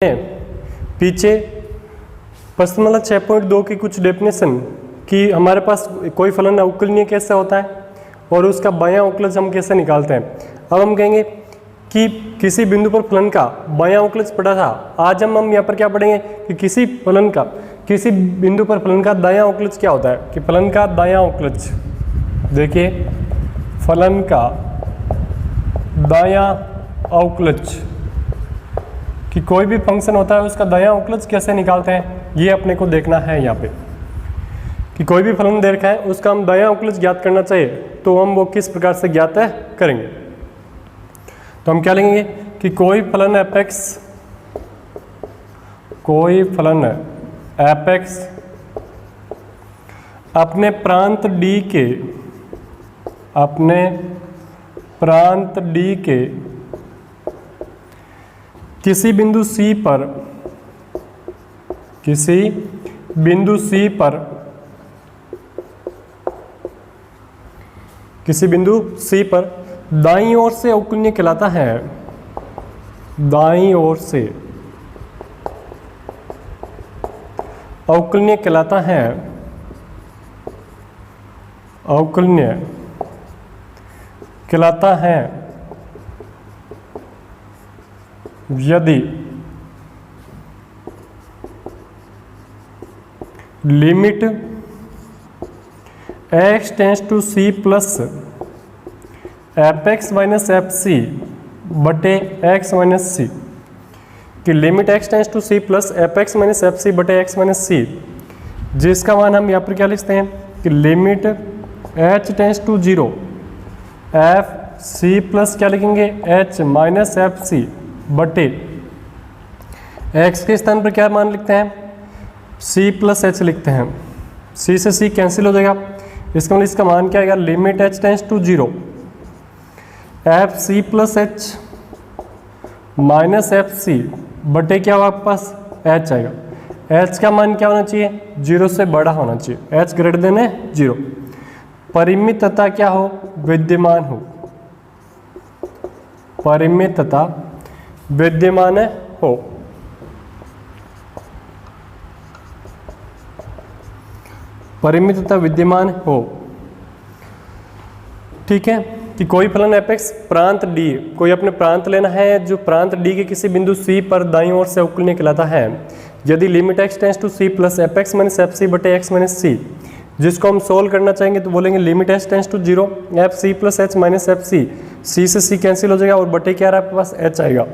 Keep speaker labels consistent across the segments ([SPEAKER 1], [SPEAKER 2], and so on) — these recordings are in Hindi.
[SPEAKER 1] पीछे प्रश्न नंबर 6.2 की कुछ डेफिनेशन कि हमारे पास कोई फलन अवकलनीय कैसे होता है और उसका बायां अवकलज हम कैसे निकालते हैं। अब हम कहेंगे कि किसी बिंदु पर फलन का बायां अवकलज पढ़ा था, आज हम यहाँ पर क्या पढ़ेंगे कि किसी बिंदु पर फलन का दायां अवकलज क्या होता है। कि फलन का दायां अवकलज, देखिए फलन का दायां अवकलज कि कोई भी फंक्शन होता है उसका दायां अवकलज कैसे निकालते हैं, ये अपने को देखना है। यहाँ पे कि कोई भी फलन दे रखा है उसका हम दायां अवकलज ज्ञात करना चाहिए, तो हम वो किस प्रकार से ज्ञात करेंगे। तो हम क्या लेंगे कि कोई फलन एपेक्स अपने प्रांत D के किसी बिंदु C पर दाईं ओर से अवकलनीय कहलाता है। दाईं ओर से अवकलनीय कहलाता है। अवकलनीय कहलाता है यदि limit x tends to C plus fx minus fc बटे x माइनस c कि limit x tends to C plus fx minus fc बटे x माइनस c, जिसका मान हम यहाँ पर क्या लिखते हैं कि limit h tends to 0 f c plus क्या लिखेंगे h माइनस fc बटे x के स्थान पर क्या मान लिखते हैं c प्लस h लिखते हैं। c से c कैंसिल हो जाएगा, इसका मतलब इसका मान क्या आएगा limit h tends to 0 F C plus H minus F C बटे क्या होगा आपके पास h आएगा। h का मान क्या होना चाहिए 0 से बड़ा होना चाहिए, h ग्रेटर देन 0। परिमित तथा क्या हो विद्यमान हो, परिमित तथा विद्यमान हो। परिमित तथा विद्यमान हो, ठीक है। कि कोई फलन एपेक्स प्रांत D, कोई अपने प्रांत लेना है जो प्रांत D के किसी बिंदु C पर दाईं ओर से अवकलनीय कहलाता है यदि limit x tends to C plus F X minus F C बटे x माइनस c, जिसको हम सोल्व करना चाहेंगे तो बोलेंगे limit h tends to 0 F C plus H minus F C, c से c कैंसिल हो जाएगा और बटे क्या रहा है आपके पास h आएगा।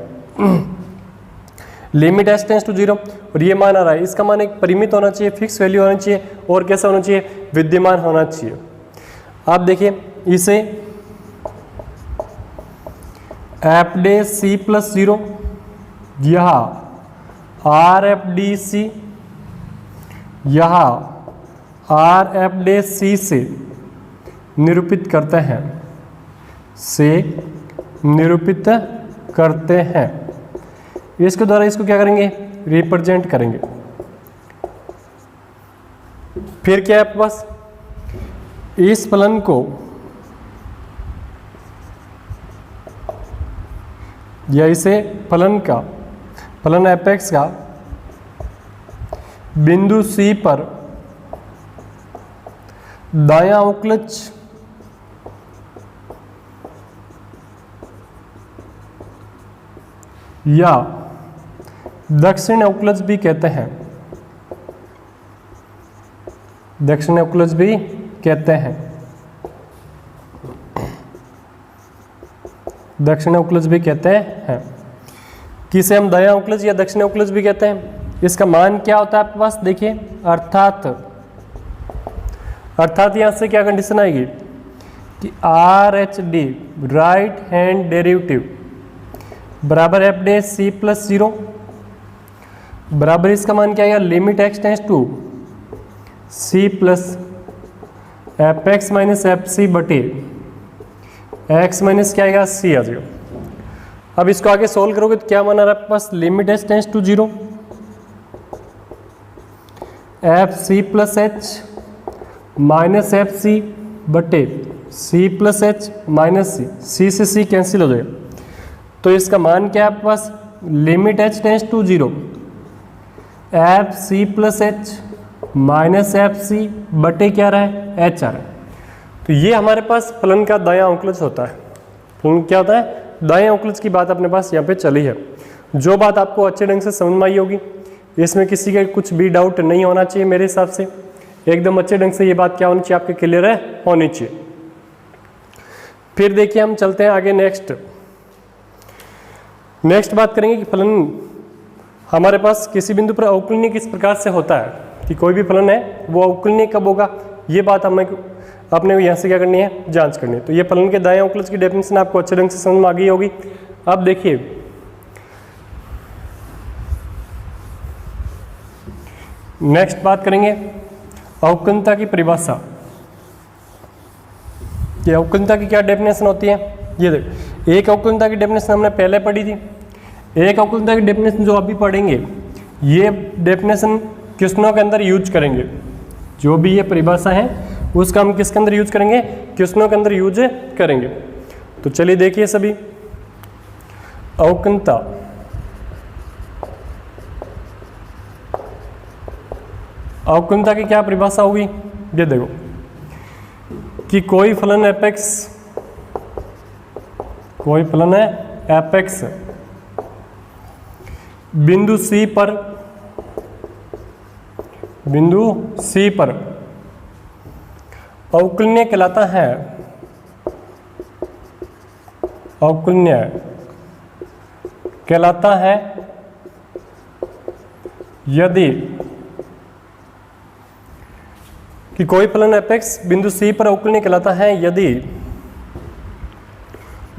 [SPEAKER 1] लिमिट h टेंस टू 0 और ये मान आ रहा है, इसका मान एक परिमित होना चाहिए, फिक्स वैल्यू होना चाहिए और कैसा होना चाहिए विद्यमान होना चाहिए। आप देखिए इसे एफ डे सी प्लस 0 यहाँ आर एफ डी सी, यहाँ आर एफ डे सी से निरूपित करते हैं, इसके द्वारा इसको क्या करेंगे रिप्रेजेंट करेंगे। फिर क्या है आपके पास इस फलन को या इसे फलन एपेक्स का बिंदु C पर दायां अवकलज या दक्षिण अवकलज भी कहते हैं, दक्षिण अवकलज भी कहते हैं, दक्षिण अवकलज भी कहते हैं। किसे हम दायां अवकलज या दक्षिण अवकलज भी कहते हैं। इसका मान क्या होता है आपके पास देखिए, अर्थात यहां से क्या कंडीशन आएगी कि R H D right hand derivative बराबर एफ डे सी प्लस 0 बराबर इसका मान क्या आएगा limit X tends to C plus F X minus F C बटे एक्स माइनस क्या आएगा सी आ जाएगा। अब इसको आगे सोल्व करोगे तो क्या मान आ रहा है आपके पास limit H tends to 0 F C plus H minus F C बटे C plus H minus C, C से सी कैंसिल हो जाएगा। तो इसका मान क्या है आपके पास limit h tends to 0 F C plus H minus F C बटे क्या रहा है एच आ रहा है। तो ये हमारे पास फलन का दायां अवकलज होता है। फलन क्या होता है? दायां अवकलज की बात अपने पास यहाँ पे चली है। जो बात आपको अच्छे ढंग से समझ में आई होगी, इसमें किसी का कुछ भी डाउट नहीं होना चाहिए मेरे हिसाब से। एकदम अच्छे ढंग से ये बात क्या होनी चाहिए, आपके क्लियर है, होनी चाहिए। फिर देखिए हम चलते हैं आगे नेक्स्ट बात करेंगे कि फलन हमारे पास किसी बिंदु पर अवकलनीय किस प्रकार से होता है, कि कोई भी फलन है वो अवकलनीय कब होगा, ये बात हमें अपने यहाँ से क्या करनी है, जांच करनी है। तो ये फलन के दायां अवकलज की डेफिनेशन आपको अच्छे ढंग से समझ में आ गई होगी। अब देखिए नेक्स्ट बात करेंगे अवकलनीयता की परिभाषा। ये अवकलनीयता की क्या डेफिनेशन होती है, ये देखो। एक अवकलनीयता की डेफिनेशन हमने पहले पढ़ी थी, एक अवकलनीयता की डेफिनेशन जो अभी पढ़ेंगे, ये डेफिनेशन क्वेश्चनों के अंदर यूज करेंगे। जो भी ये परिभाषा है उसका हम किसके अंदर यूज करेंगे, क्वेश्चनों के अंदर यूज करेंगे। तो चलिए देखिए सभी, अवकलनीयता अवकलनीयता की क्या परिभाषा होगी, ये देखो कि कोई फलन है एपेक्स बिंदु C पर अवकलनीय कहलाता है। अवकलनीय कहलाता है यदि कि कोई फलन एपेक्स बिंदु C पर अवकलनीय कहलाता है यदि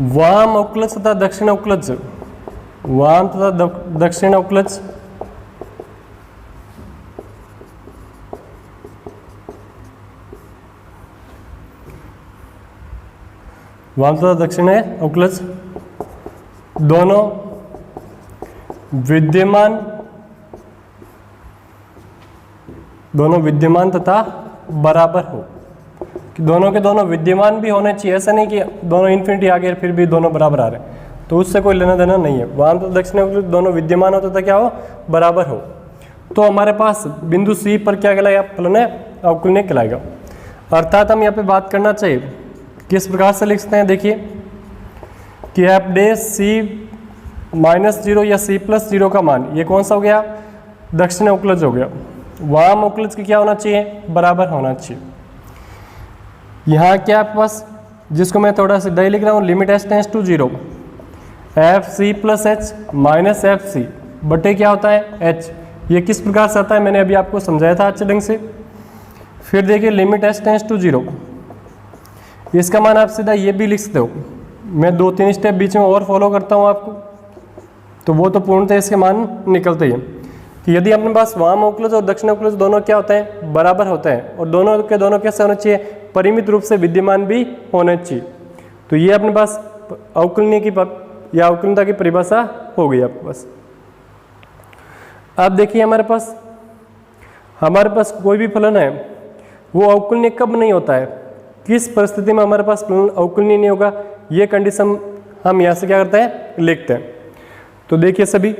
[SPEAKER 1] वाम अवकलज तथा दक्षिण अवकलज वाम तथा दक्षिण अवकलज वाम तथा दक्षिण अवकलज दोनों विद्यमान तथा बराबर हो। कि दोनों के दोनों विद्यमान भी होने चाहिए, ऐसा नहीं कि दोनों इन्फिनिटी आ गए फिर भी दोनों बराबर आ रहे हैं, तो उससे कोई लेना देना नहीं है। वाम तथा दक्षिण अवकलज दोनों विद्यमान हो तथा क्या हो, बराबर हो। तो हमारे पास बिंदु C पर क्या कहलाएगा, फलन है अवकलनीय कहलाएगा। अर्थात हम यहाँ पे बात करना चाहिए किस प्रकार से लिख सकते हैं, देखिए कि एफ डे C माइनस 0 या C प्लस 0 का मान, ये कौन सा हो गया, दक्षिण अवकलज हो गया। वाम अवकलज की क्या होना चाहिए, बराबर होना चाहिए। यहाँ क्या आपके पास, जिसको मैं थोड़ा सा दही लिख रहा हूँ, limit h tends to 0 F C plus H minus F C बटे क्या होता है h। ये किस प्रकार से आता है, मैंने अभी आपको समझाया था अच्छे ढंग से। फिर देखिए लिमिट h टेंस टू 0, इसका मान आप सीधा ये भी लिख सकते हो। मैं 2-3 स्टेप बीच में और फॉलो करता हूँ आपको, तो वो तो पूर्णतः इसके मान निकलते ही हैं। कि यदि अपने पास वाम अवकलज और दक्षिण अवकलज दोनों क्या होते हैं, बराबर होते हैं, और दोनों के दोनों कैसे होने चाहिए, परिमित रूप से विद्यमान भी होने चाहिए। तो ये अपने पास अवकलनीय की या अवकलनीयता की परिभाषा हो गई आपके पास। अब देखिए हमारे पास कोई भी फलन है वो अवकलनीय कब नहीं होता है, किस परिस्थिति में हमारे पास फलन अवकलनीय नहीं होगा, ये कंडीशन हम यहाँ से क्या करते हैं, लिखते हैं। तो देखिए सभी,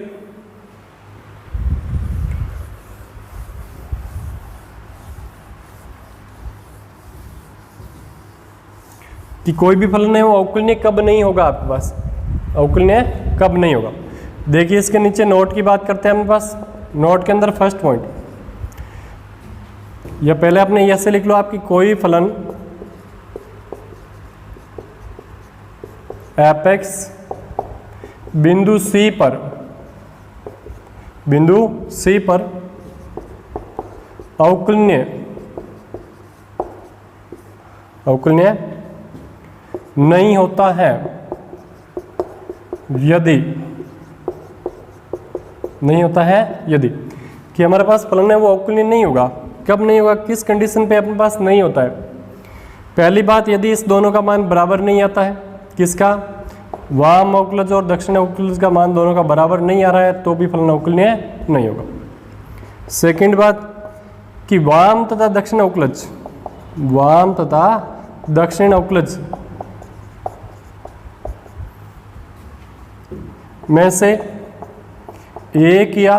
[SPEAKER 1] कि कोई भी फलन है वो अवकलनीय कब नहीं होगा, आपके पास अवकलनीय कब नहीं होगा। देखिए इसके नीचे नोट की बात करते हैं अपने पास। नोट के अंदर फर्स्ट पॉइंट, या पहले आपने ऐसे लिख लो आपकी कोई फलन एपेक्स बिंदु C पर अवकलनीय नहीं होता है यदि कि हमारे पास फलन है वो अवकलनीय नहीं होगा। कब नहीं होगा, किस कंडीशन पे अपने पास नहीं होता है। पहली बात, यदि इस दोनों का मान बराबर नहीं आता है, किसका, वाम अवकलज और दक्षिण अवकलज का मान दोनों का बराबर नहीं आ रहा है, तो भी फलन अवकलनीय नहीं होगा। सेकंड बात कि वाम तथा दक्षिण अवकलज में से एक या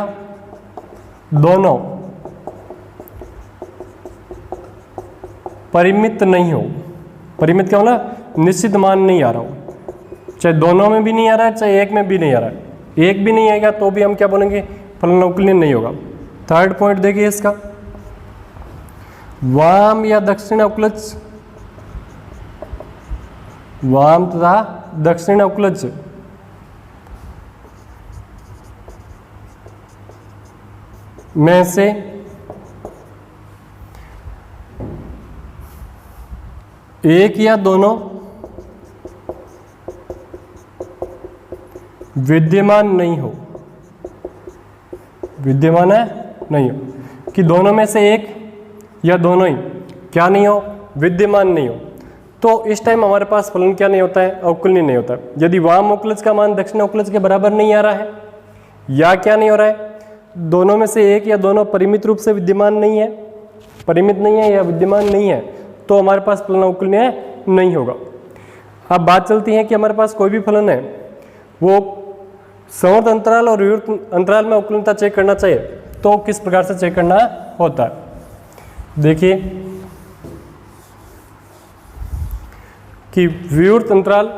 [SPEAKER 1] दोनों परिमित नहीं हो। परिमित क्या मतलब निश्चित मान नहीं आ रहा हो, चाहे दोनों में भी नहीं आ रहा है चाहे एक में भी नहीं आ रहा है। एक भी नहीं आएगा तो भी हम क्या बोलेंगे, फलन अवकलनीय नहीं होगा। थर्ड पॉइंट देखिए इसका, वाम या दक्षिण अवकलज, वाम तथा दक्षिण अवकलज में से एक या दोनों विद्यमान नहीं हो। विद्यमान है नहीं हो, कि दोनों में से एक या दोनों ही क्या नहीं हो, विद्यमान नहीं हो, तो इस टाइम हमारे पास फलन क्या नहीं होता है, अवकलनीय नहीं होता है। यदि वाम अवकलज का मान दक्षिण अवकलज के बराबर नहीं आ रहा है, या क्या नहीं हो रहा है, दोनों में से एक या दोनों परिमित रूप से विद्यमान नहीं है, परिमित नहीं है या विद्यमान नहीं है, तो हमारे पास फलन अवकलनीय नहीं होगा। अब बात चलती है कि हमारे पास कोई भी फलन है वो संवर्त अंतराल और विवर्त अंतराल में अवकलनीयता चेक करना चाहिए, तो किस प्रकार से चेक करना होता है। देखिए कि विवर्त अंतराल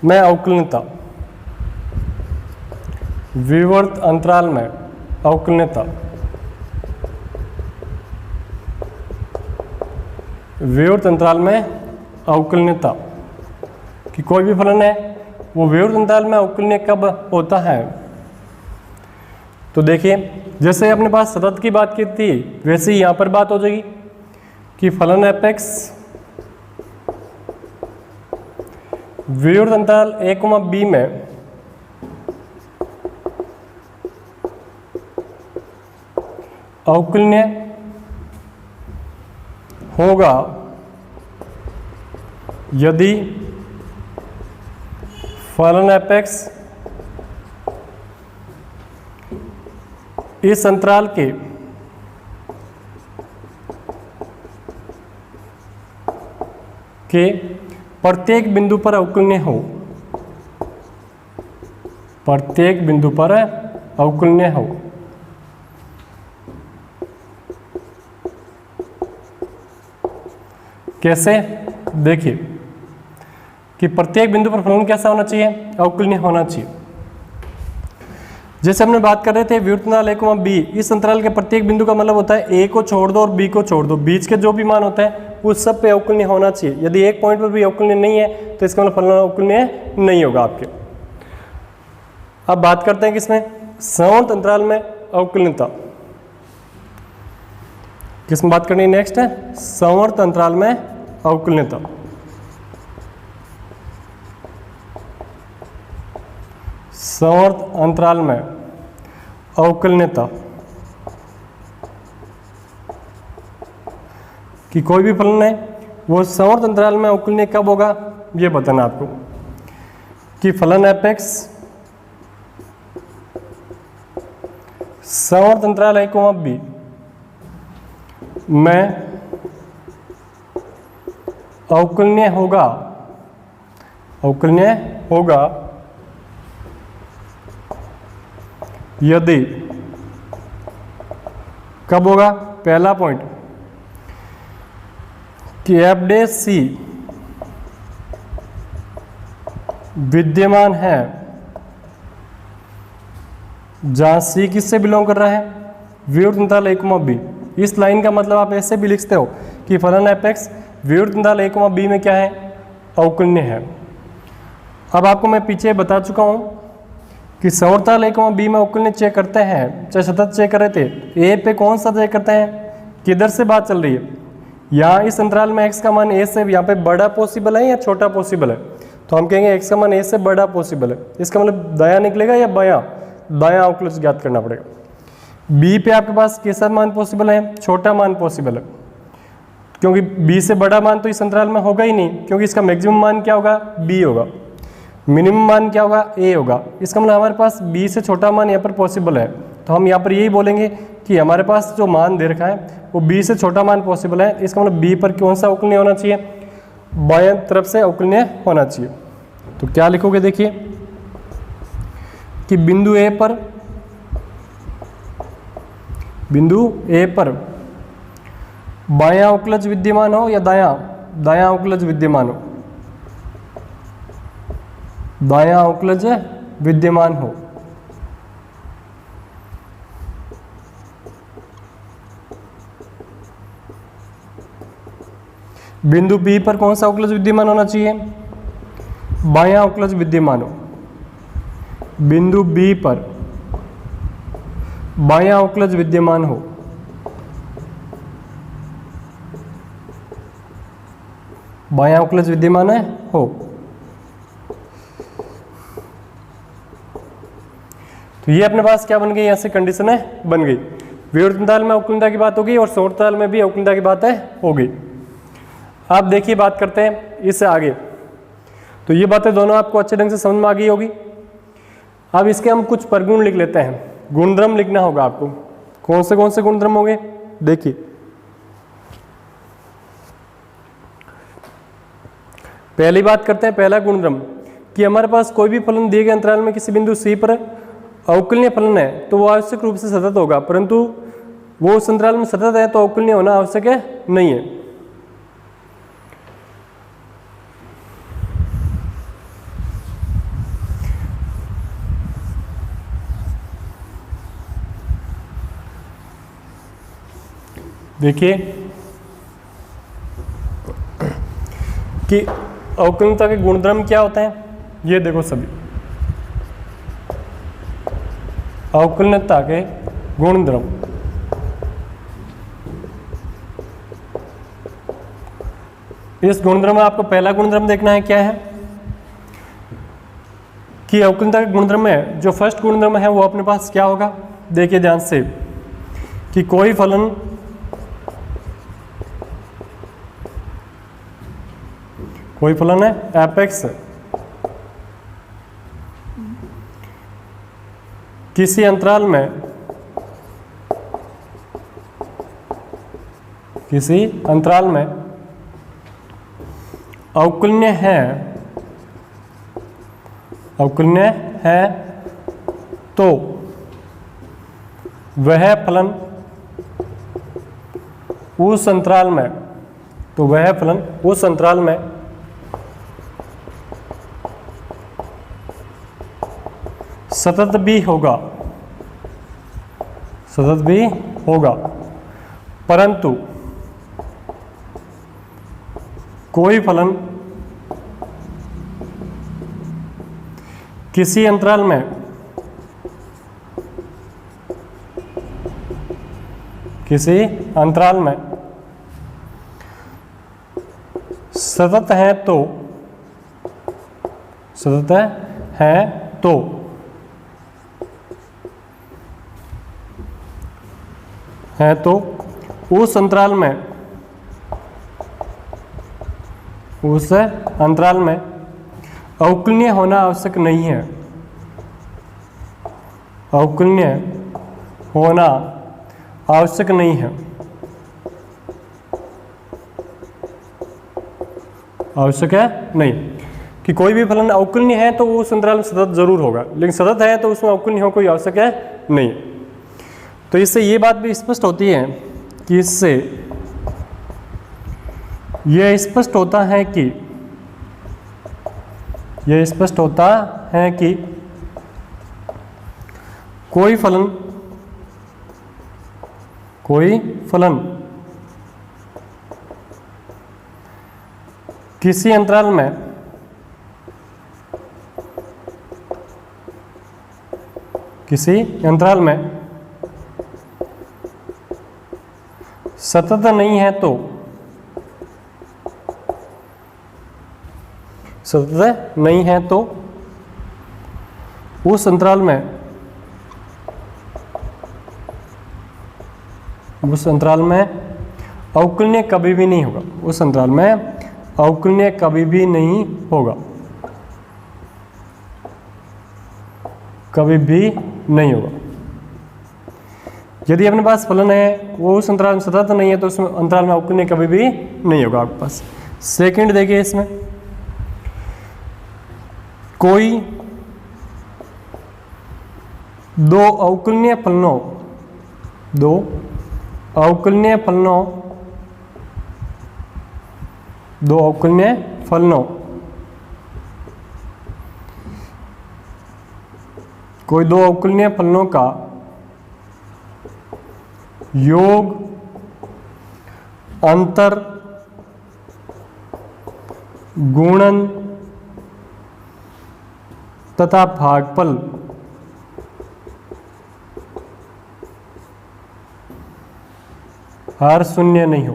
[SPEAKER 1] में अवकलनीयता, विवर्त अंतराल में अवकलनीयता, विवर्त अंतराल में अवकलनीयता कि कोई भी फलन है वो विवर्त अंतराल में अवकलनीय कब होता है। तो देखिए जैसे अपने पास सतत की बात की थी वैसे ही यहाँ पर बात हो जाएगी कि फलन एपेक्स विवर्त अंतराल a, b में अवकलनीय होगा यदि फलन एपेक्स इस अंतराल के प्रत्येक बिंदु पर अवकलनीय हो, प्रत्येक बिंदु पर अवकलनीय हो। कैसे, देखिए कि प्रत्येक बिंदु पर फलन कैसा होना चाहिए, अवकलनीय होना चाहिए। जैसे हमने बात कर रहे थे विवर्त अंतराल a, b, इस अंतराल के प्रत्येक बिंदु का मतलब होता है a को छोड़ दो और b को छोड़ दो, बीच के जो भी मान होते हैं उस सब पे अवकलनीय होना चाहिए। यदि एक पॉइंट पर भी अवकलनीय नहीं है तो इसका मतलब फलन अवकलनीय नहीं होगा आपके। अब बात करते हैं किसमें, संवर्त अंतराल में अवकलनीयता। किसमें बात करनी है नेक्स्ट है, संवर्त अंतराल में अवकलनीयता। संवर्त अंतराल में अवकलनीयता कि कोई भी फलन है वो संवर्त अंतराल में अवकलनीय कब होगा, ये बताना आपको कि फलन एपेक्स संवर्त अंतराल a, b में अवकलनीय होगा, अवकलनीय होगा यदि, कब होगा, पहला पॉइंट कि f' विद्यमान है जहां c किससे बिलोंग कर रहा है, विवर्त अंतराल a, b। इस लाइन का मतलब आप ऐसे भी लिखते हो कि फलन एपेक्स विवर्त अंतराल a, b में क्या है, अवकलनीय है। अब आपको मैं पीछे बता चुका हूं कि संवर्त अंतराल a, b में अवकलनीय चेक करते हैं, चाहे सतत चेक कर रहे थे, a पे कौन सा चेक करते हैं, किधर से बात चल रही है, यहाँ इस अंतराल में x का मान a से यहाँ पे बड़ा पॉसिबल है या छोटा पॉसिबल है, तो हम कहेंगे x का मान a से बड़ा पॉसिबल है। इसका मतलब दायां निकलेगा या बायां, दायां अवकलज ज्ञात करना पड़ेगा। b पे आपके पास कैसा मान पॉसिबल है, छोटा मान पॉसिबल है, क्योंकि b से बड़ा मान तो इस अंतराल में होगा ही नहीं, क्योंकि इसका मैक्सिमम मान क्या होगा, b होगा, मिनिमम मान क्या होगा, a होगा। इसका मतलब हमारे पास b से छोटा मान यहाँ पर पॉसिबल है, तो हम यहाँ पर यही बोलेंगे कि हमारे पास जो मान दे रखा है वो b से छोटा मान पॉसिबल है। इसका मतलब b पर कौन सा अवकलनीय होना चाहिए, बाएं तरफ से अवकलनीय होना चाहिए। तो क्या लिखोगे, देखिए कि बिंदु ए पर बायां अवकलज विद्यमान हो या दायां अवकलज विद्यमान हो, दायां अवकलज विद्यमान हो। बिंदु बी पर कौन सा अवकलज विद्यमान होना चाहिए? बायां अवकलज विद्यमान हो। बिंदु बी पर बायां अवकलज विद्यमान हो। बायां अवकलज विद्यमान है हो। तो ये अपने पास क्या बन गई? यहां से कंडीशन है बन गई। विवर्तनताल में अवकुलनता की बात होगी और समवर्तताल में भी अवकुलनता की बात है होगी। आप देखिए बात करते हैं इससे आगे। तो ये बातें दोनों आपको अच्छे ढंग से समझ में आ गई होगी। अब इसके हम कुछ परगुण लिख लेते हैं। गुणधर्म लिखना होगा आपको। कौन से गुणधर्म होंगे? देखिए, पहली बात करते हैं, पहला गुणधर्म कि हमारे पास कोई भी फलन दिए गए अंतराल में किसी बिंदु सी पर अवकलनीय फलन है तो वो आवश्यक रूप से सतत होगा, परंतु वो उस अंतराल में सतत है तो अवकलनीय होना आवश्यक है नहीं है। देखिए कि अवकलनीयता के गुणधर्म क्या होते हैं, ये देखो सभी। अवकलनीयता के गुणधर्म, इस गुणधर्म में आपको पहला गुणधर्म देखना है। क्या है कि अवकलनीयता के गुणधर्म में जो फर्स्ट गुणधर्म है वो अपने पास क्या होगा? देखिए ध्यान से कि कोई फलन है एपेक्स किसी अंतराल में अवकलनीय है तो वह फलन उस अंतराल में सतत भी होगा, परंतु कोई फलन किसी अंतराल में सतत है तो उस अंतराल में अवकलनीय होना आवश्यक नहीं है। अवकलनीय होना आवश्यक नहीं है। आवश्यक है नहीं कि कोई भी फलन अवकलनीय है तो वो उस अंतराल में सतत जरूर होगा, लेकिन सतत है तो उसमें अवकलनीय हो कोई आवश्यक है नहीं। तो इससे ये बात भी स्पष्ट होती है कि इससे यह स्पष्ट होता है कि कोई फलन किसी अंतराल में सतत नहीं है तो उस अंतराल में अवकलनीय कभी भी नहीं होगा। उस अंतराल में अवकलनीय कभी भी नहीं होगा, यदि अपने पास फलन है वो उस अंतराल में सतत नहीं है तो उस अंतराल में अवकलनीय कभी भी नहीं होगा आपके पास। सेकंड देखिए, इसमें कोई दो अवकलनीय फलनों कोई दो अवकलनीय फलनों का योग, अंतर, गुणन तथा भागफल हर शून्य नहीं हो,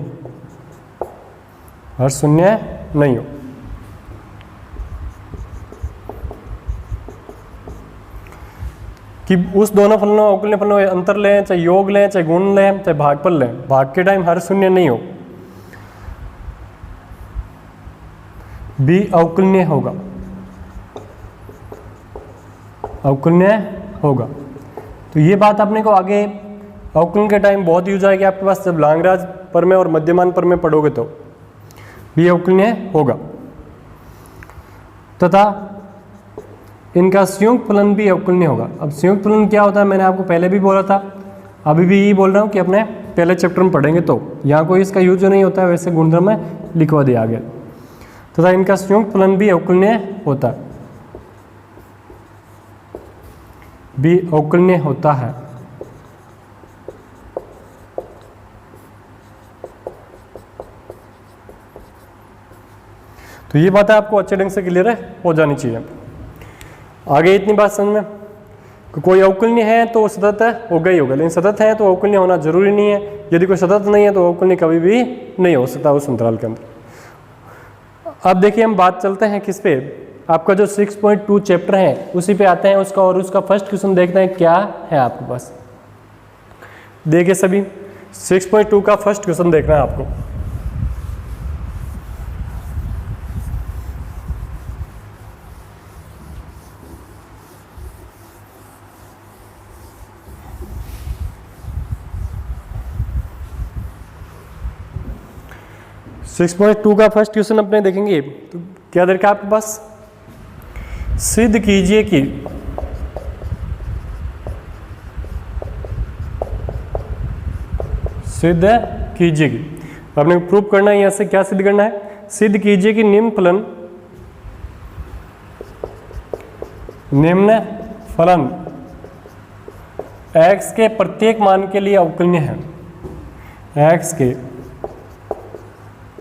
[SPEAKER 1] कि उस दोनों फलनों अवकलनीय फलनों अंतर लें, चाहे योग लें, चाहे गुण लें, चाहे भागफल लें, भाग के टाइम हर शून्य नहीं हो, भी अवकलनीय होगा। तो ये बात अपने को आगे अवकलन के टाइम बहुत यूज आएगी आपके पास, जब लांगराज प्रमेय और मध्यमान प्रमेय पढ़ोगे तो भी अवकलनीय होगा। तथा इनका संयुक्त फलन भी अवकलनीय होगा। अब संयुक्त फलन क्या होता है मैंने आपको पहले भी बोला था, अभी भी यही बोल रहा हूँ कि अपने पहले चैप्टर में पढ़ेंगे तो यहाँ कोई इसका यूज नहीं होता है, वैसे गुणधर्म में लिखवा दिया गया। तथा इनका संयुक्त फलन भी अवकलनीय होता है, तो ये बात आपको अच्छे ढंग से क्लियर हो जानी चाहिए। आगे इतनी बात समझ में कि कोई अवकलनीय है तो सतत होगा ही होगा, लेकिन सतत है तो अवकलनीय होना जरूरी नहीं है। यदि कोई सतत नहीं है तो अवकलनीय कभी भी नहीं हो सकता उस अंतराल के अंदर। अब देखिए हम बात चलते हैं किस पे, आपका जो 6.2 चैप्टर है उसी पे आते हैं उसका, और उसका फर्स्ट क्वेश्चन देखते हैं क्या है आपके पास। देखिए सभी 6.2 का फर्स्ट क्वेश्चन देखना है आपको। सिक्स 6.2 का फर्स्ट क्वेश्चन अपने देखेंगे तो क्या दे रखा है आपके पास, सिद्ध कीजिए कि आपने प्रूफ करना है, यहां से क्या सिद्ध करना है, सिद्ध कीजिए कि निम्न फलन x के प्रत्येक मान के लिए अवकलनीय है, x के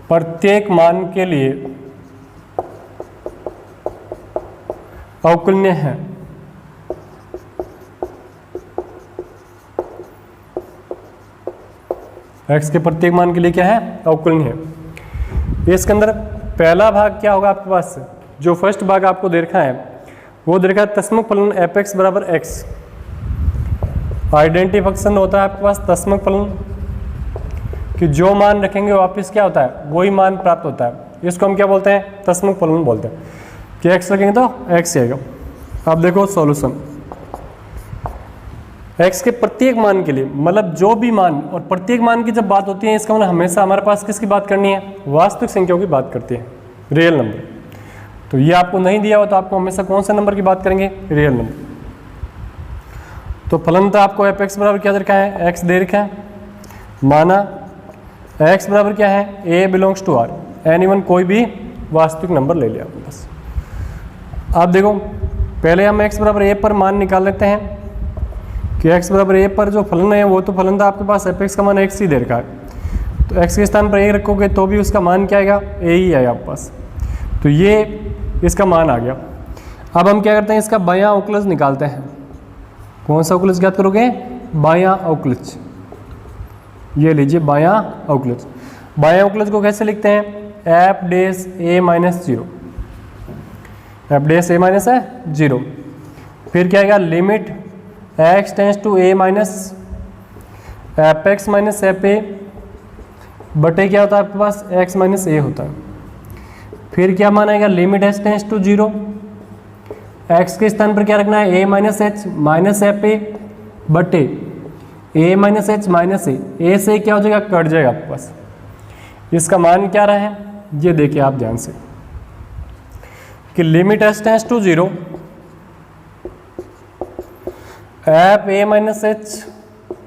[SPEAKER 1] प्रत्येक मान के लिए अवकलनीय है। x के प्रत्येक मान के लिए क्या है, अवकलनीय है। इसके अंदर पहला भाग क्या होगा आपके पास, जो फर्स्ट भाग आपको दे रखा है वो दे रखा है तस्मक फलन f(x) बराबर x। आइडेंटिटी फंक्शन होता है आपके पास तस्मक फलन, कि जो मान रखेंगे वापस क्या होता है वही मान प्राप्त होता है। इसको हम क्या बोलते हैं, तस्मक फलन बोलते हैं, कि x रखेंगे तो x आएगा। अब देखो सॉल्यूशन, x के प्रत्येक मान के लिए, मतलब जो भी मान, और प्रत्येक मान की जब बात होती है इसका मतलब हमेशा हमारे पास किसकी बात करनी है, वास्तविक संख्याओं की बात करती है, रियल नंबर। तो ये आपको नहीं दिया हो तो आपको हमेशा कौन से नंबर की बात करेंगे, रियल नंबर। तो फलन तो आपको f(x) बराबर क्या दे रखा है, x दे रखा है, माना x बराबर क्या है, a belongs to r, any कोई भी वास्तविक नंबर ले लिया आपके पास। आप देखो पहले हम x बराबर a पर मान निकाल लेते हैं, कि x बराबर a पर जो फलन है वो तो फलन था आपके पास f(x) का मान x ही दे रखा है, तो x के स्थान पर a रखोगे तो भी उसका मान क्या आएगा, a ही आएगा आपके पास। तो ये इसका मान आ गया। अब हम क्या करते हैं, इसका बायां अवकलज निकालते हैं। कौन सा अवकलज ज्ञात करोगे, बायां अवकलज। ये लीजिए बायां अवकलज। बायां अवकलज को कैसे लिखते हैं, f dash a minus 0, f dash a minus 0। फिर क्या आएगा, limit x tends to a minus f(x) minus f(a) बटे क्या होता है आपके पास, x माइनस a होता है। फिर क्या मान आएगा, limit h tends to 0, x के स्थान पर क्या रखना है, a minus h minus f(a) बटे a minus h minus a से क्या हो जाएगा, कट जाएगा आपके पास। इसका मान क्या रहा है, ये देखिए आप ध्यान से, कि limit h tends to 0, F A minus H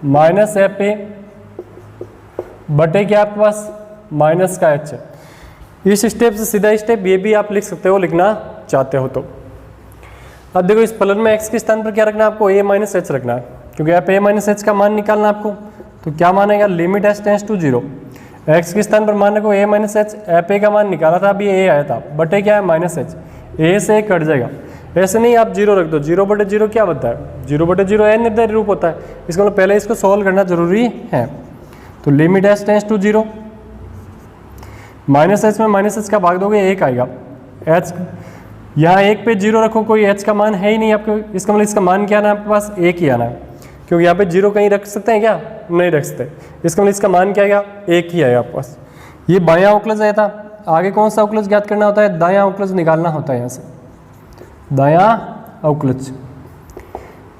[SPEAKER 1] minus F A बटे क्या आपके पास माइनस का एच है। इस स्टेप से सीधा स्टेप ये भी आप लिख सकते हो, लिखना चाहते हो तो। अब देखो इस फलन में x के स्थान पर क्या रखना है आपको, a माइनस एच रखना है, क्योंकि आप a माइनस एच का मान निकालना आपको। तो क्या मानेगा, limit H tends to 0, x के स्थान पर मान रखो a minus H, F A का मान निकाला था, अभी a आया था, बटे क्या है माइनस एच, a से कट जाएगा। ऐसे नहीं आप 0 रख दो, 0 बटे 0 क्या होता है, 0 बटे 0 निर्धारित रूप होता है, इसका मतलब पहले इसको सॉल्व करना जरूरी है। तो limit H tends to 0, minus H में माइनस एच का भाग दोगे 1 आएगा, एच यहाँ 1 पे 0 रखो, कोई एच का मान है ही नहीं आपको, इसका मतलब इसका मान क्या आना है आपके पास, 1 ही आना है, क्योंकि यहाँ पे 0 कहीं रख सकते हैं क्या, नहीं रख सकते, इसका मतलब इसका मान क्या आएगा, 1 ही आएगा आपके पास। ये बायां अवकलज आया था, आगे कौन सा अवकलज ज्ञात करना होता है, दायां अवकलज निकालना होता है यहाँ से, दायां अवकलज,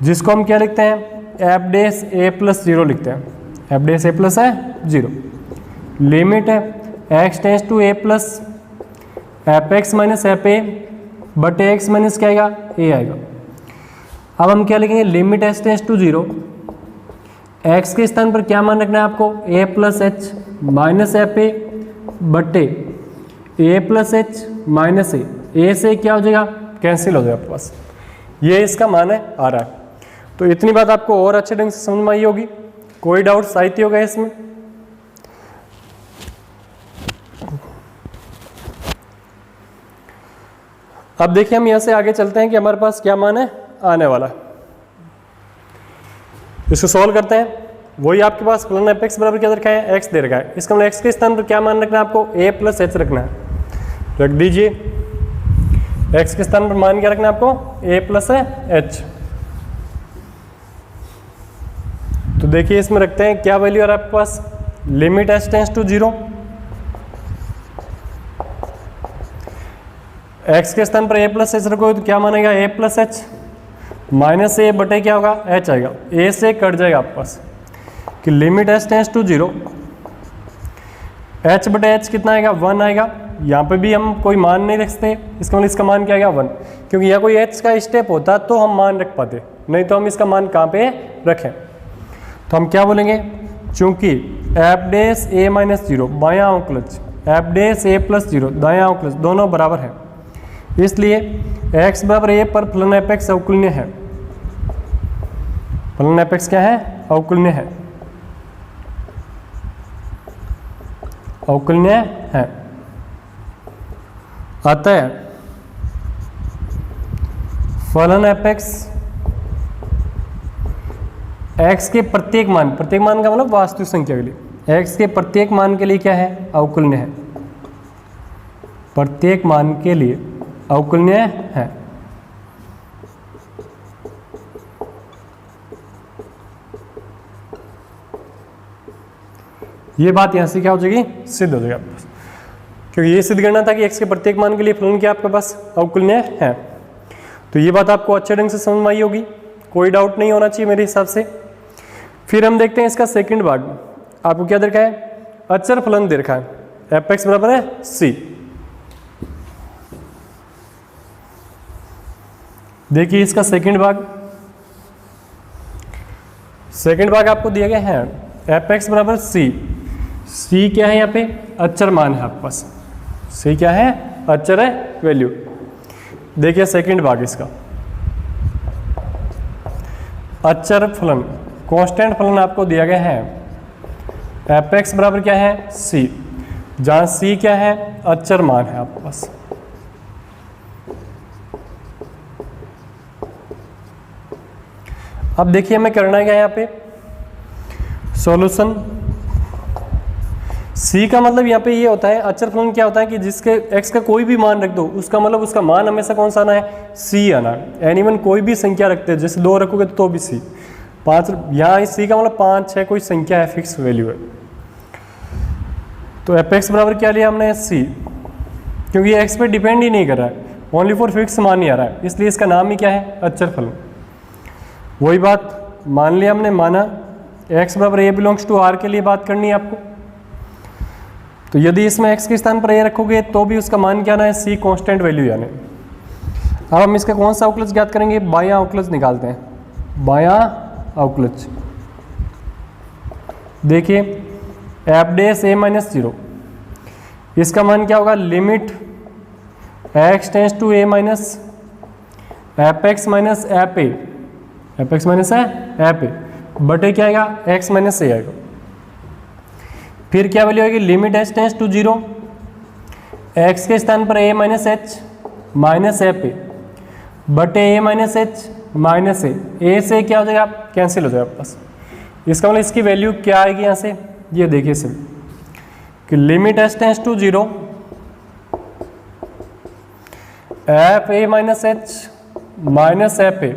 [SPEAKER 1] जिसको हम क्या लिखते हैं, एफ डेस ए प्लस 0 लिखते हैं, एफ डेस ए प्लस है 0, लिमिट है X tends to A plus F X minus F A बटे एक्स माइनस क्या आएगा, ए आएगा। अब हम क्या लिखेंगे, limit H tends to 0, x के स्थान पर क्या मान रखना है आपको, A plus H minus F A बटे A plus H minus A से क्या हो जाएगा, कैंसिल हो जाएगा आपके पास, ये इसका मान है आ रहा है। तो इतनी बात आपको और अच्छे ढंग से समझ में आई होगी, कोई डाउट साहित्य होगा इसमें। अब देखिए हम यहां से आगे चलते हैं कि हमारे पास क्या मान है आने वाला, इसको सॉल्व करते हैं। वही आपके पास फलन एफ एक्स बराबर क्या रखा है, एक्स दे रखा है, इसका मतलब एक्स के स्थान पर क्या मान रखना है आपको, ए प्लस एच रखना है, रख दीजिए। एक्स के स्थान पर मान क्या रखना है आपको, ए प्लस एच। तो देखिए इसमें रखते हैं क्या वैल्यू आ रहा है आपके पास, limit H tends to 0, x के स्थान पर ए प्लस एच रखोगे तो क्या मानेगा, ए प्लस एच माइनस ए बटे क्या होगा, एच आएगा, ए से कट जाएगा आपके पास कि limit H tends to 0, H बटे एच कितना आएगा, 1 आएगा। यहाँ पे भी हम कोई मान नहीं रख सकते, इसका मतलब इसका मान क्या आएगा 1, क्योंकि यहाँ कोई एच का स्टेप होता तो हम मान रख पाते, नहीं तो हम इसका मान कहाँ पे रखें। तो हम क्या बोलेंगे, चूंकि एफ डेस ए माइनस 0 बायां अवकलज, एफ डेस ए प्लस 0 दायां अवकलज दोनों बराबर है, इसलिए x बराबर a पर फलन एफ एक्स अवकुलनीय है, फलन एफ एक्स क्या है, अवकुलनीय है, अवकुलनीय है। अतः फलन एफ एक्स x के प्रत्येक मान का मतलब वास्तविक संख्या के लिए, x के प्रत्येक मान के लिए क्या है, अवकुलनीय है, प्रत्येक मान के लिए अवकुलनीय है। ये बात यहां से क्या हो जाएगी, सिद्ध हो जाएगा, क्योंकि ये सिद्ध करना था कि x के प्रत्येक मान के लिए फलन क्या आपके पास अवकुलनीय है। तो ये बात आपको अच्छे ढंग से समझ में आई होगी, कोई डाउट नहीं होना चाहिए मेरे हिसाब से। फिर हम देखते हैं इसका सेकंड भाग, आपको क्या दे रखा है, अचर फलन दे रखा है, एफ एक्स बराबर है c। देखिए इसका सेकंड भाग आपको दिया गया है, एफ एक्स बराबर सी, सी क्या है यहाँ पे, अचर मान है आपके पास, सी क्या है, अचर है वैल्यू। देखिए सेकंड भाग इसका, अचर फलन कांस्टेंट फलन आपको दिया गया है, एफ एक्स बराबर क्या है सी, जहाँ सी क्या है, अचर मान है आपके पास। अब देखिए हमें करना है क्या यहाँ पे, सॉल्यूशन। c का मतलब यहाँ पे ये होता है, अचर फलन क्या होता है कि जिसके x का कोई भी मान रख दो, उसका मतलब उसका मान हमेशा कौन सा आना है, c आना है। एनीवन कोई भी संख्या रखते हैं, जैसे 2 रखोगे तो भी c, 5, यहाँ c का मतलब 5 6 कोई संख्या है, फिक्स वैल्यू है। तो एफ एक्स बराबर क्या लिया हमने, c, क्योंकि ये x पे डिपेंड ही नहीं कर रहा है, ओनली फॉर फिक्स मान ही आ रहा है, इसलिए इसका नाम ही क्या है, अचर फलन। वही बात मान लिया हमने, माना x बराबर a बिलोंग्स टू r के लिए बात करनी है आपको। तो यदि इसमें x के स्थान पर a रखोगे तो भी उसका मान क्या आना है, c कांस्टेंट वैल्यू यानी। अब हम इसका कौन सा अवकलज ज्ञात करेंगे, बायां अवकलज निकालते हैं। बायां अवकलज। देखिए एफ डैश ए माइनस 0, इसका मान क्या होगा, limit X tends to A minus F X minus F A, F X minus F A बटे क्या आएगा, एक्स माइनस ए आएगा। फिर क्या वैल्यू आएगी, limit H tends to 0, x के स्थान पर A minus H minus F A बटे A minus H minus A से क्या हो जाएगा, कैंसिल हो जाएगा पास। इसका मतलब इसकी वैल्यू क्या आएगी यहाँ से, ये देखिए सिर्फ कि limit H tends to 0 F A minus H minus F A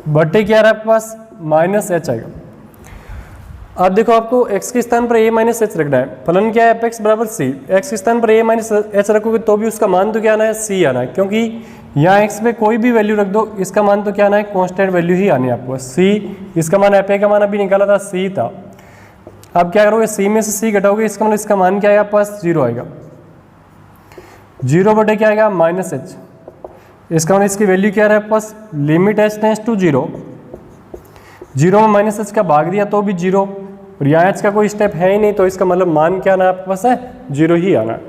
[SPEAKER 1] बटे क्या रहा है आपके पास, माइनस एच आएगा। अब देखो आपको x के स्थान पर a माइनस एच रखना है, फलन क्या है एफ एक्स बराबर सी, एक्स के स्थान पर a माइनस एच रखोगे तो भी उसका मान तो क्या आना है, c आना है, क्योंकि यहाँ x पे कोई भी वैल्यू रख दो इसका मान तो क्या आना है, कांस्टेंट वैल्यू ही आनी है आपको c। इसका मान एफ ए का मान अभी निकाला था c था, अब क्या करोगे c में से c घटाओगे, इसका मतलब इसका मान क्या आएगा पास, 0 आएगा, 0 बटे क्या आएगा, माइनस एच। इसका मतलब इसकी वैल्यू क्या रहा है पास, लिमिट एच टेंस टू 0, 0 में माइनस एच का भाग दिया तो भी 0, और यहाँ एच का कोई स्टेप है ही नहीं, तो इसका मतलब मान क्या आना है आपके पास है, 0 ही आना है।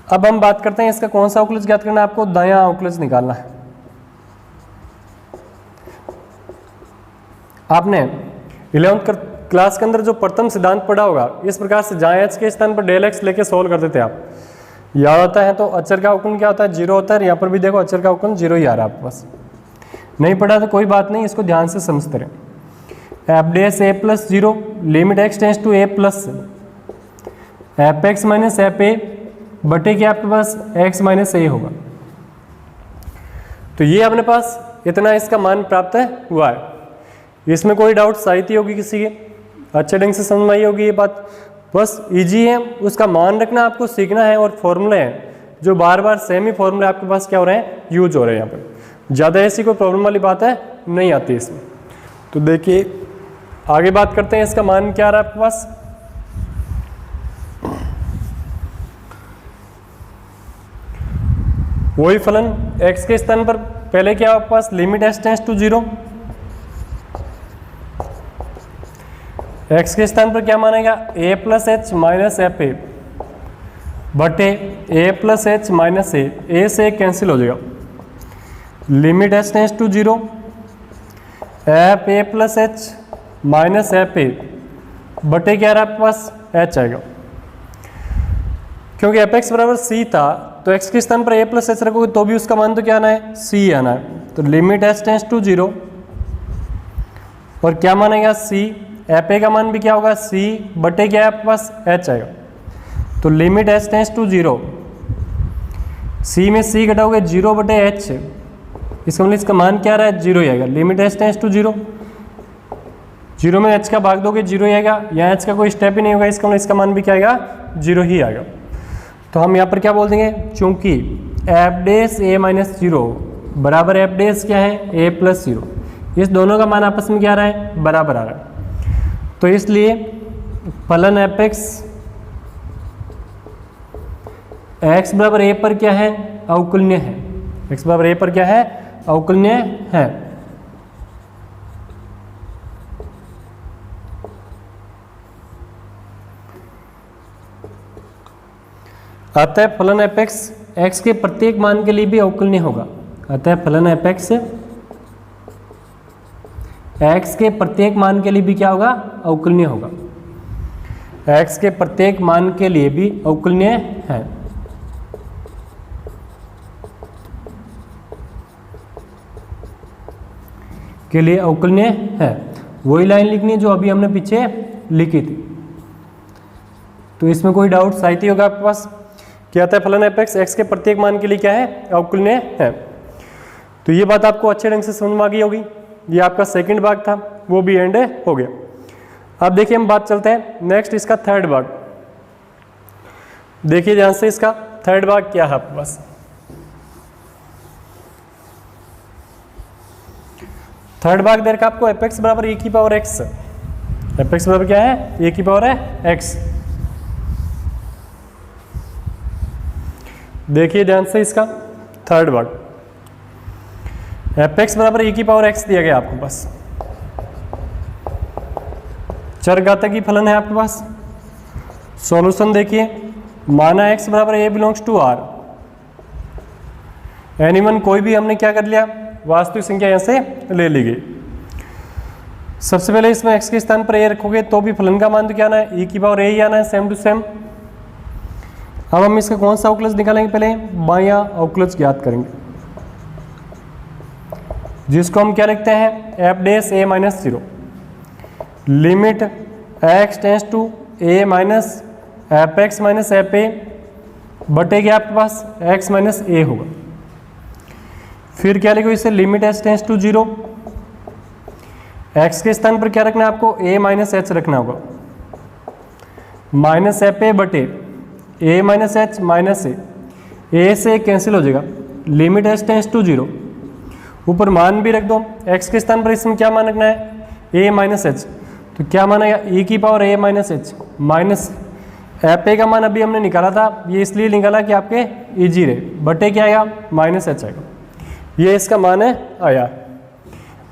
[SPEAKER 1] अब हम बात करते हैं इसका कौन सा अवकलज ज्ञात करना है, आपको दायां अवकलज निकालना है। आपने 11th क्लास के अंदर जो प्रथम सिद्धांत पढ़ा होगा, इस प्रकार से जहाँ एच के स्थान पर डेल एक्स लेके सोल्व करते थे आप, याद आता है, तो अचर का अवकलन क्या होता है, 0 होता है। यहाँ पर भी देखो अचर का अवकलन 0 ही आ रहा है आपके पास, नहीं पढ़ा तो कोई बात नहीं, इसको ध्यान से समझते रहे। F dash A plus 0 limit X tends to A plus F X minus F A बटे क्या आपके पास, एक्स माइनस ए होगा। तो ये अपने पास इतना इसका मान प्राप्त हुआ है, इसमें कोई डाउट साहित्य होगी किसी के, अच्छे ढंग से समझ आई होगी ये बात, बस इजी है, उसका मान रखना आपको सीखना है, और फॉर्मूले हैं जो बार बार सेम ही फॉर्मूले आपके पास क्या हो रहे हैं, यूज हो रहे हैं। यहाँ पर ज़्यादा ऐसी कोई प्रॉब्लम वाली बात है नहीं आती इसमें। तो देखिए आगे बात करते हैं, इसका मान क्या आ रहा है आपके पास, वही फलन x के स्थान पर पहले क्या आपके पास, limit H tends to 0, x के स्थान पर क्या मानेगा, a plus H minus F A बटे a plus H minus a से कैंसिल हो जाएगा, limit H tends to 0 F A plus H minus F A बटे क्या रहा आपके पास, h आएगा। क्योंकि एफ एक्स बराबर सी था, तो x के स्थान पर a प्लस एच रखोगे तो भी उसका मान तो क्या आना है, c आना है। तो लिमिट एच टेंस टू 0 और क्या मानेगा c, एफ ए का मान भी क्या होगा, c बटे क्या है आपके पास, h आएगा। तो limit H tends to 0, c में c घटाओगे 0 बटे h, इसका मतलब इसका मान क्या रहा है, 0 ही आएगा। लिमिट एच टेंस टू 0, 0 में h का भाग दोगे 0 ही आएगा, यहाँ h का कोई स्टेप ही नहीं होगा, इसका मतलब इसका मान भी क्या आएगा, 0 ही आएगा। तो हम यहाँ पर क्या बोल देंगे, चूंकि एफ डैश ए माइनस 0 बराबर एफ डैश क्या है, a प्लस 0, इस दोनों का मान आपस में क्या आ रहा है, बराबर आ रहा है। तो इसलिए फलन एफ एक्स एक्स बराबर ए पर क्या है, अवकलनीय है, एक्स बराबर ए पर क्या है, अवकलनीय है। अतः फलन एफ एक्स एक्स के प्रत्येक मान के लिए भी अवकलनीय होगा। अतः फलन एफ एक्स एक्स के प्रत्येक मान के लिए भी क्या होगा, अवकलनीय होगा। एक्स के प्रत्येक मान के लिए भी अवकलनीय है। के लिए अवकलनीय है, वही लाइन लिखनी है जो अभी हमने पीछे लिखी थी। तो इसमें कोई डाउट साहित्य होगा आपके पास, क्या आता है फलन एफ एक्स एक्स के प्रत्येक मान के लिए क्या है, अवकलनीय है। तो ये बात आपको अच्छे ढंग से समझ में आ गई होगी। ये आपका सेकंड भाग था, वो भी एंड हो गया। अब देखिए हम बात चलते हैं नेक्स्ट इसका थर्ड भाग। देखिए ध्यान से इसका थर्ड भाग क्या है आपके पास। थर्ड भाग दे रखा आपको एफ एक्स बराबर ए की पावर एक्स। एफ एक्स बराबर क्या है, ए की पावर है एक्स। देखिए ध्यान से इसका थर्ड भाग, एफ एक्स बराबर e की पावर x दिया गया आपके पास, चरघातांकी फलन है आपके पास। सॉल्यूशन देखिए, माना x बराबर a belongs to r, anyone कोई भी हमने क्या कर लिया, वास्तविक संख्या यहां से ले ली गई। सबसे पहले इसमें x के स्थान पर a रखोगे तो भी फलन का मान तो क्या आना है, e की पावर a ही आना है, सेम टू सेम। अब हम इसका कौन सा अवकलज निकालेंगे, पहले बायां अवकलज ज्ञात करेंगे, जिसको हम क्या लिखते हैं, F dash a minus 0, limit x tends to a minus F X minus F A बटे क्या आपके पास x माइनस ए होगा। फिर क्या लिखो इसे, limit h tends to 0, x के स्थान पर क्या रखना है आपको, a माइनस एच रखना होगा, माइनस एफ ए बटे a minus H minus A से कैंसिल हो जाएगा, लिमिट h टेंस टू 0, ऊपर मान भी रख दो, x के स्थान पर इसमें क्या मान रखना है, a माइनस एच, तो क्या मान आएगा e की power a minus H minus F A का मान अभी हमने निकाला था, ये इसलिए निकाला कि आपके इजी रहे, बटे क्या आएगा, माइनस एच आएगा, ये इसका मान है आया।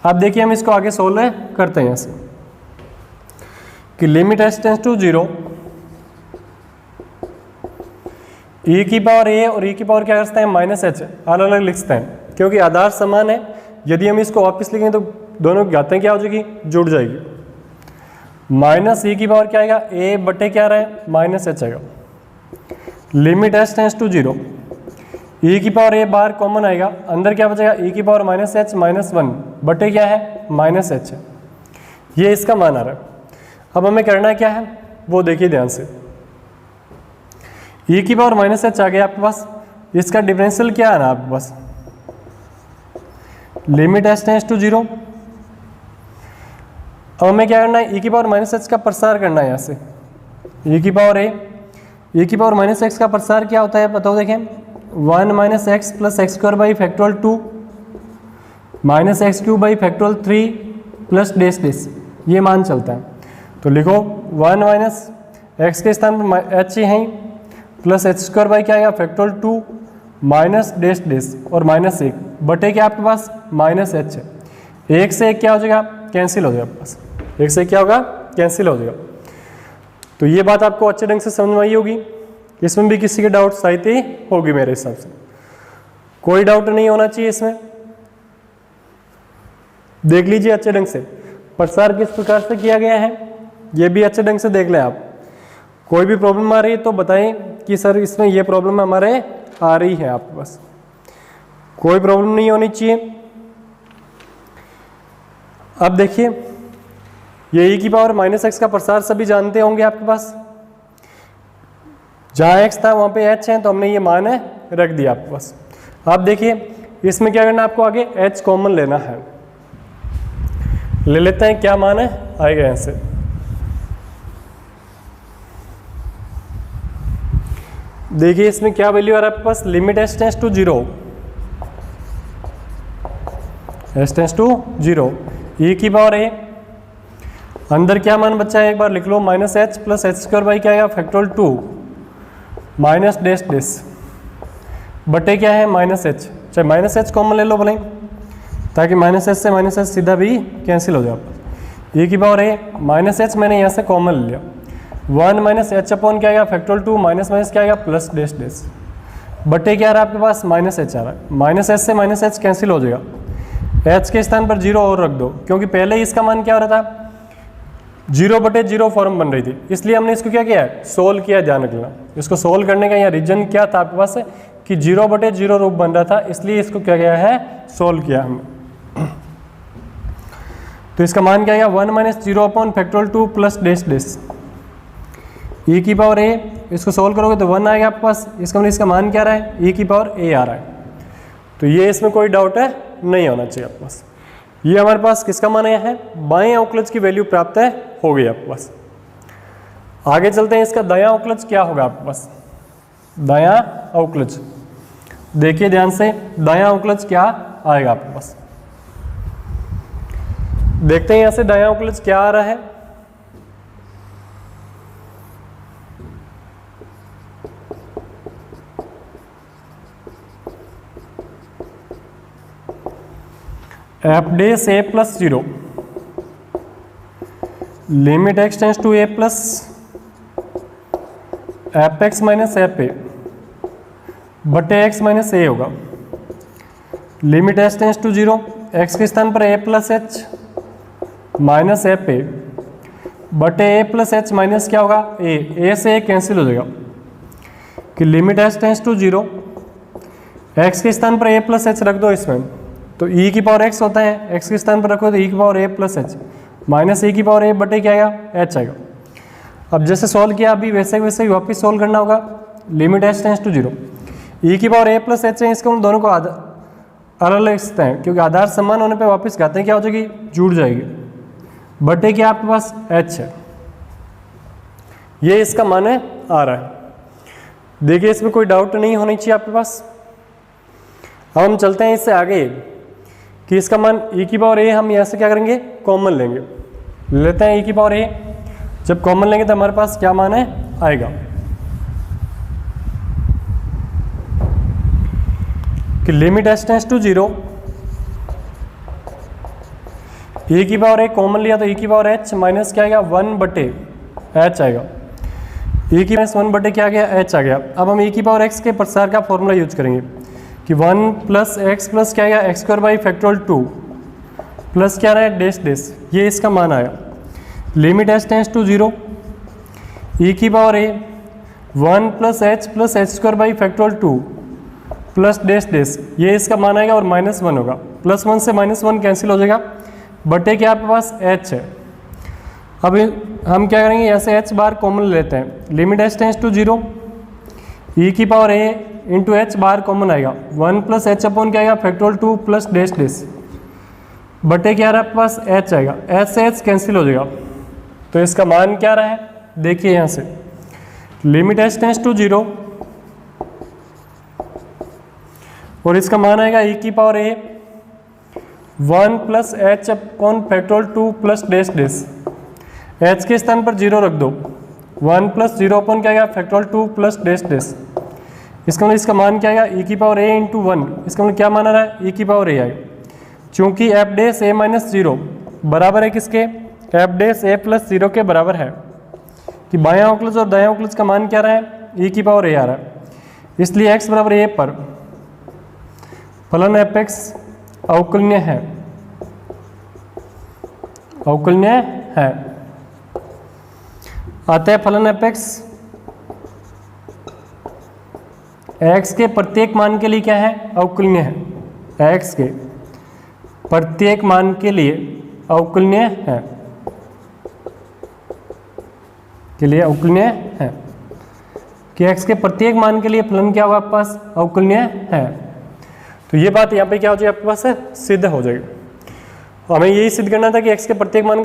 [SPEAKER 1] अब देखिए हम इसको आगे सोल्व करते हैं यहाँ से कि limit h tends to 0, e की पावर a और e की पावर क्या करते हैं, माइनस एच अलग अलग लिखते हैं क्योंकि आधार समान है। यदि हम इसको वापस लिखेंगे तो दोनों की घातें क्या हो जाएगी, जुड़ जाएगी। माइनस e की पावर क्या आएगा, a बटे क्या रहा है, माइनस एच आएगा, limit h tends to 0, e की पावर a बाहर कॉमन आएगा, अंदर क्या बचेगा, e की पावर माइनस एच माइनस 1 बटे क्या है, माइनस एच है, ये इसका मान आ रहा है। अब हमें करना क्या है वो देखिए ध्यान से, e की पावर माइनस एच आ गया आपके पास, इसका डिफरेंशियल क्या आना आपके पास, लिमिट h टेंस टू 0। अब हमें क्या करना है, e की पावर माइनस एच का प्रसार करना है यहाँ से, e की पावर a, e की पावर माइनस एक्स का प्रसार क्या होता है बताओ, देखें 1 minus x plus x square by factorial 2 minus x cube by factorial 3 plus dash dash, ये मान चलता है। तो लिखो 1 माइनस एक्स के स्थान पर एच ही है प्लस एच स्क्वायर बाई क्या आएगा, फैक्टोरियल 2 माइनस डैश डैश और माइनस 1 बटे क्या आपके पास, माइनस एच है, एक से एक क्या हो जाएगा, कैंसिल हो जाएगा आपके पास, एक से क्या होगा, कैंसिल हो जाएगा। तो ये बात आपको अच्छे ढंग से समझ में आई होगी, इसमें भी किसी के डाउट साहित्य होगी मेरे हिसाब से, कोई डाउट नहीं होना चाहिए इसमें। देख लीजिए अच्छे ढंग से प्रसार किस प्रकार से किया गया है, ये भी अच्छे ढंग से देख लें आप। कोई भी प्रॉब्लम आ रही है तो बताएं कि सर इसमें ये प्रॉब्लम हमारे आ रही है आपके पास, कोई प्रॉब्लम नहीं होनी चाहिए। अब देखिए ये e की पावर माइनस एक्स का प्रसार सभी जानते होंगे आपके पास, जहाँ x था वहाँ पे h है तो हमने ये मान है रख दिया आपके पास। आप देखिए इसमें क्या करना है आपको, आगे h कॉमन लेना है, ले लेते हैं, क्या मान है आएगा यहाँ से, देखिए इसमें क्या वैल्यू आ रहा है आपके पास, limit h tends to 0, h tends to 0, e की पावर a, अंदर क्या मान बच्चा है एक बार लिख लो, minus H plus H square by क्या आएगा, फैक्टोरियल 2 माइनस डैश डैश बटे क्या है, माइनस एच, चाहे माइनस एच कॉमन ले लो भले, ताकि माइनस एच से माइनस एच सीधा भी कैंसिल हो जाए आपका। e की पावर a माइनस एच मैंने यहाँ से कॉमन ले लिया, 1 माइनस एच अपॉन क्या आएगा, फैक्टोरियल 2 माइनस माइनस क्या आएगा, प्लस डैश डैश बटे क्या आ रहा है आपके पास, माइनस एच आ रहा है, माइनस एच से माइनस एच कैंसिल हो जाएगा, h के स्थान पर 0 और रख दो, क्योंकि पहले ही इसका मान क्या हो रहा था, 0 बटे 0 फॉर्म बन रही थी, इसलिए हमने इसको क्या किया है, सोल्व किया, ध्यान रखना। इसको सोल्व करने का यहाँ रीजन क्या था आपके पास कि 0 बटे 0 रूप बन रहा था, इसलिए इसको क्या किया है, सोल्व किया हमने। तो इसका मान क्या आएगा, 1 minus 0 upon factorial 2 plus dash dash, e की पावर a, इसको सोल्व करोगे तो 1 आएगा आपके पास, इसका मतलब इसका मान क्या रहा है, e की पावर a आ रहा है। तो ये इसमें कोई डाउट है नहीं होना चाहिए आपके पास। ये हमारे पास किसका मान आया है, बाएं अवकलज की वैल्यू प्राप्त है हो गई आपके पास। आगे चलते हैं, इसका दायां अवकलज क्या होगा आपके पास, दायां अवकलज देखिए ध्यान से, दायां अवकलज क्या आएगा आपके पास, देखते हैं यहां से दायां अवकलज क्या आ रहा है। F dash A plus 0 limit X tends to A plus F X minus F A बटे एक्स माइनस ए होगा। Limit X tends to 0, x के स्थान पर A plus H minus F A बटे ए प्लस एच माइनस क्या होगा ए से ए कैंसिल हो जाएगा कि limit X tends to 0, x के स्थान पर ए प्लस एच रख दो इसमें, तो ई की पावर एक्स होता है, एक्स के स्थान पर रखो तो ई की पावर ए प्लस एच माइनस ए की पावर ए बटे क्या आएगा एच आएगा। अब जैसे सॉल्व किया अभी वैसे वैसे ही वापस सॉल्व करना होगा। लिमिट एक्स टेंस टू 0, ई की पावर ए प्लस एच है, इसको हम दोनों को अलग अलग लिखते हैं क्योंकि आधार समान होने पे वापस घातें क्या हो जाएगी जुड़ जाएगी, बटे क्या आपके पास एच है, ये इसका मान है आ रहा है। देखिए इसमें कोई डाउट नहीं होनी चाहिए आपके पास। अब हम चलते हैं इससे आगे कि इसका मान ई की पावर ए हम यहाँ से क्या करेंगे कॉमन लेंगे, लेते हैं ई की पावर ए, जब कॉमन लेंगे तो हमारे पास क्या मान है आएगा कि लिमिट एक्स टेंस टू 0, ई की पावर ए कॉमन लिया तो ई की पावर एच माइनस क्या आएगा 1 बटे एच आएगा, ई की माइनस 1 बटे क्या आ गया एच आ गया। अब हम ई की पावर एक्स के प्रसार का फॉर्मूला यूज करेंगे कि 1 प्लस एक्स प्लस क्या आएगा x square by factorial 2 plus क्या रहा है डैश डैश, ये इसका मान आया। लिमिट एच टेंस टू 0, ई की power A 1 plus H square by factorial 2 plus dash dash, ये इसका मान आएगा और -1 होगा, +1 से -1 कैंसिल हो जाएगा, बटे क्या आपके पास एच है। अब हम क्या करेंगे यहाँ से एच बार कॉमन लेते हैं। लिमिट एच टेंस टू 0, ई की पावर ए इंटू एच बार कॉमन आएगा 1 प्लस एच अपॉन क्या आएगा फैक्टोरियल 2 प्लस डैश डैश, बटे क्या रहा है आपके पास एच आएगा, एच से एच कैंसिल हो जाएगा, तो इसका मान क्या रहा है देखिए यहाँ से लिमिट एच टेंस टू 0 और इसका मान आएगा ई की पावर ए 1 plus H upon factorial 2 plus dash dash, H के स्थान पर 0 रख दो, 1 प्लस 0 अपॉन क्या आएगा फैक्टोरियल 2 प्लस डैश डैश, इसका मतलब इसका मान क्या आएगा ई की पावर ए इंटू 1, इसका मतलब क्या मान आ रहा है ई की पावर ए आएगा, चूंकि एफ डैश ए माइनस 0 बराबर है किसके एफ डैश ए प्लस 0 के बराबर है कि बायां अवकलज और दायां अवकलज का मान क्या रहा है ई की पावर ए आ रहा है, इसलिए x बराबर ए पर फलन एफ एक्स अवकलनीय है, अवकलनीय है। आता है फलन एफ एक्स एक्स के प्रत्येक मान के लिए क्या है अवकलनीय है, एक्स के प्रत्येक मान के लिए अवकलनीय है, के लिए अवकलनीय है कि x के प्रत्येक मान के लिए फलन क्या होगा आपके पास अवकलनीय है। तो ये बात यहाँ पे क्या हो जाएगी आपके पास सिद्ध हो जाएगी। हमें यही सिद्ध करना था कि x के प्रत्येक मान